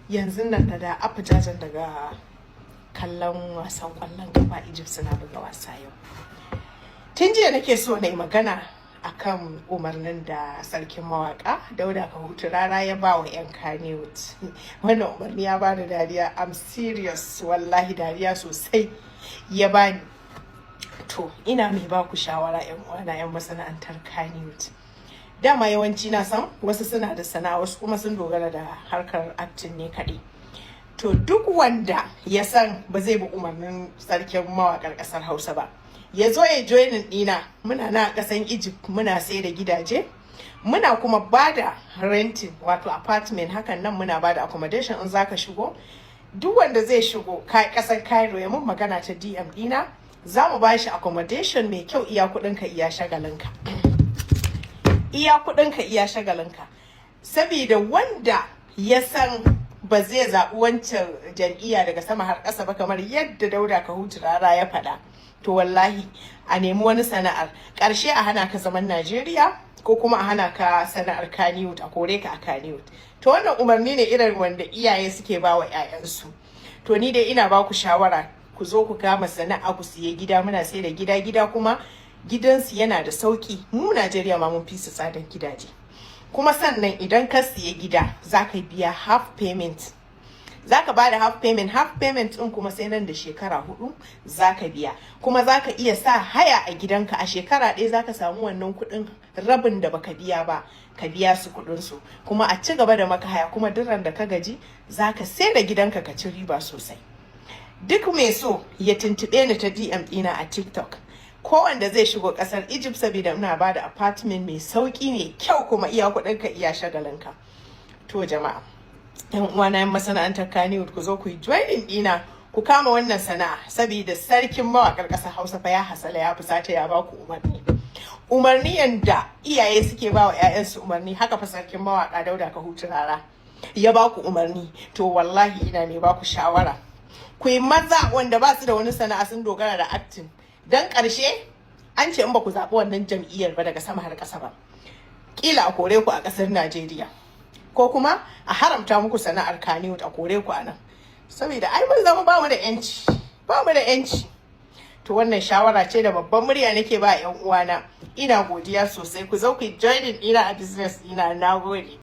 yanzu nan da afujajen daga kallon wasan kwallon kafa Egypt suna buga wasa yau. Tun jiya nake so na yi magana akan umarnin da sarkin mawaka Dauda Kahutu Rara ya ba wa 'yan kannywood. Wannan umarni ya bani dariya, I'm serious, wallahi dariya sosai ya bani. To ina mai ba ku shawara 'yan uwana 'yan masana'antar kannywood. Dama yawanci na san wasu suna da sana'a, wasu kuma sun dogara da harkar acting ne kaɗai. To duk wanda ya san ba zai bi umarnin sarkin mawaƙar ƙasar Hausa ba, ya zo ya joinin ɗina. Muna na ƙasan Egypt, muna sai da gidaje, muna kuma ba da renting wato apartment, hakan nan muna ba da accommodation in zaka shigo. Duk wanda zai shigo ƙasar Cairo ya mun magana ta DM ɗina, za mu ba shi accommodation mai kyau, iya kuɗinka iya shagalinka. Iya kuɗinka iya shagalinka. Sabida wanda ya san ba zai zaɓi wancan jam'iyya daga sama har ƙasa ba, kamar yadda Dauda Kahutu Rara ya faɗa, to wallahi a nemi wani sana'ar, ƙarshe a hana ka zaman Najeriya ko kuma a hana ka sana'ar kannywood, a kore ka a kannywood. To wannan umarni ne irin wanda iyaye suke ba wa 'ya'yansu. To ni dai ina ba ku shawara, ku zo ku kama sana'a, ku siye gida. Muna sai da gida kuma gidansu yana da sauki. Mu Najeriya ma mun fi su tsadan gidaje. Kuma sannan idan ka siye gida za ka biya half payment, za ka ba da half payment ɗin kuma sai nan da shekara 4 za ka biya. Kuma za ka iya sa haya a gidanka, a shekara ɗaya za ka samu wannan kuɗin rabin da baka biya ba, ka biya su kuɗinsu, kuma a ci gaba da maka haya. Kuma duk da ka gaji za ka sai da gidanka ka ci riba sosai. Duk mai so ya tuntuɓe ni ta DM ɗina a TikTok. Kowanda zai shigo ƙasar Egypt, saboda ina ba da apartment mai sauƙi mai kyau, kuma iya kuɗinka iya shagalinka. To jama'a, 'yan uwana 'yan masana'antar kannywood, ku zo ku yi joining ɗina, ku kama wannan sana'a, saboda sarkin mawaƙar ƙasar Hausa fa ya hasala, ya fusata, ya ba ku umarni. Umarni yanda iyaye suke ba wa 'ya'yansu umarni, haka fa sarkin mawaƙa Dauda Kahutu Rara ya ba ku umarni. To wallahi ina mai ba ku shawara, ku yi maza wanda ba su da wani sana'a, sun dogara da acting. Dan ƙarshe an ce in ba ku zaɓi wannan jam'iyyar ba daga sama har ƙasa ba, ƙila a kore ku a ƙasar Najeriya, ko kuma a haramta muku sana'ar kannywood, a kore ku a nan. Saboda ai mun zama ba mu da 'yanci. To wannan shawara ce da babban murya nake ba 'yan uwana. Ina godiya sosai. Ku zo ku joinin ina a business ina. Nagode.